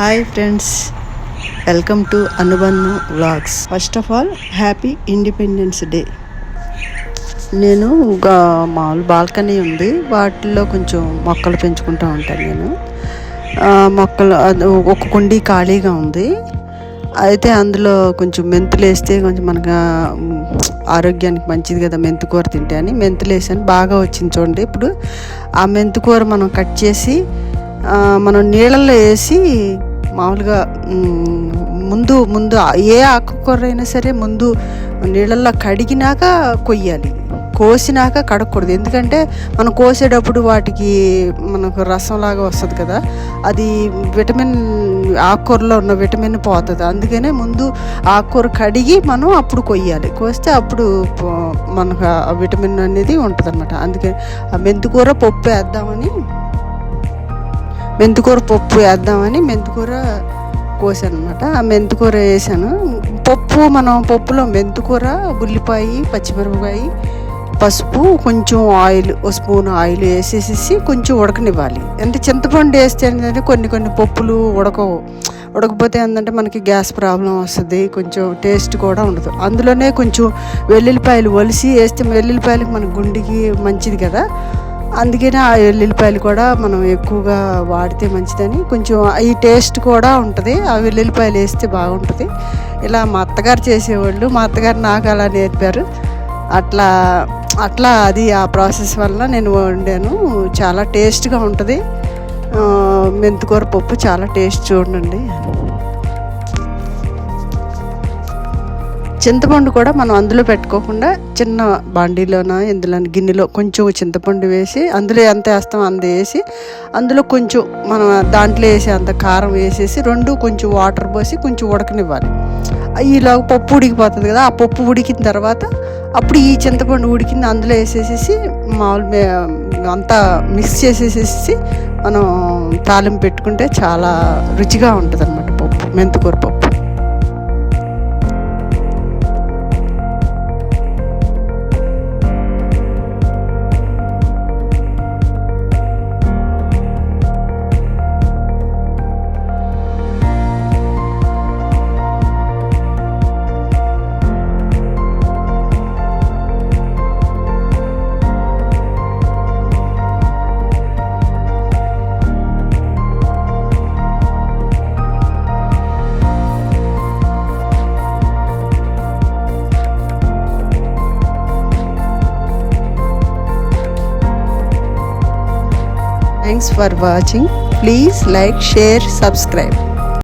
Hi friends, welcome to అనుబంధ vlogs. First of all happy independence day. నేను మామూలు balcony ఉంది, వాటిల్లో కొంచెం మొక్కలు పెంచుకుంటూ ఉంటాను. నేను మొక్కలు ఒక కుండీ ఖాళీగా ఉంది, అయితే అందులో కొంచెం మెంతులు వేస్తే కొంచెం మనకు ఆరోగ్యానికి మంచిది కదా మెంతికూర తింటే అని మెంతులు వేసాను. బాగా వచ్చింది చూడండి. ఇప్పుడు ఆ మెంతికూర మనం కట్ చేసి మనం నీళ్ళల్లో వేసి మామూలుగా ముందు ఏ ఆకుకూర అయినా సరే ముందు నీళ్ళల్లో కడిగినాక కొయ్యాలి, కోసినాక కడగకూడదు. ఎందుకంటే మనం కోసేటప్పుడు వాటికి మనకు రసంలాగా వస్తుంది కదా, అది విటమిన్ ఆకుకూరలో ఉన్న విటమిన్ పోతుంది. అందుకనే ముందు ఆకుకూర కడిగి మనం అప్పుడు కొయ్యాలి, కోస్తే అప్పుడు మనకు ఆ విటమిన్ అనేది ఉంటుంది అనమాట. అందుకని ఆ మెంతికూర పప్పు వేద్దామని మెంతికూర కోసాను అనమాట. ఆ మెంతికూర వేసాను. పప్పులో మెంతికూర, ఉల్లిపాయ, పచ్చిమిరపకాయ, పసుపు, కొంచెం ఆయిల్, ఒక స్పూన్ ఆయిల్ వేసేసి కొంచెం ఉడకనివ్వాలి. అంటే చింతపండు వేస్తే ఏంటంటే కొన్ని పప్పులు ఉడకపోతే ఏంటంటే మనకి గ్యాస్ ప్రాబ్లం వస్తుంది, కొంచెం టేస్ట్ కూడా ఉండదు. అందులోనే కొంచెం వెల్లుల్లిపాయలు ఒలిసి వేస్తే వెల్లుల్లిపాయలకు మన గుండెకి మంచిది కదా, అందుకనే ఆ వెల్లుల్లిపాయలు కూడా మనం ఎక్కువగా వాడితే మంచిదని కొంచెం ఈ టేస్ట్ కూడా ఉంటుంది. ఆ వెల్లుల్లిపాయలు వేస్తే బాగుంటుంది. ఇలా మా అత్తగారు చేసేవాళ్ళు, మా అత్తగారు నాకు అలా నేర్పారు. అట్లా అది ఆ ప్రాసెస్ వల్ల నేను వండాను. చాలా టేస్ట్గా ఉంటుంది. మెంతికూర పప్పు చాలా టేస్ట్ చూడండి. చింతపండు కూడా మనం అందులో పెట్టుకోకుండా చిన్న బాండీలోన ఇందులో గిన్నెలో కొంచెం చింతపండు వేసి, అందులో ఎంత వేస్తాం అంత వేసి, అందులో కొంచెం మనం దాంట్లో వేసి అంత కారం వేసేసి రెండు కొంచెం వాటర్ పోసి కొంచెం ఉడకనివ్వాలి. ఈలోగా పప్పు ఉడికిపోతుంది కదా, ఆ పప్పు ఉడికిన తర్వాత అప్పుడు ఈ చింతపండు ఉడికింది అందులో వేసేసి మామూలు అంతా మిక్స్ చేసేసేసి మనం తాలింపు పెట్టుకుంటే చాలా రుచిగా ఉంటుంది అన్నమాట పప్పు, మెంతికూర పప్పు. Thanks for watching. Please like, share, subscribe.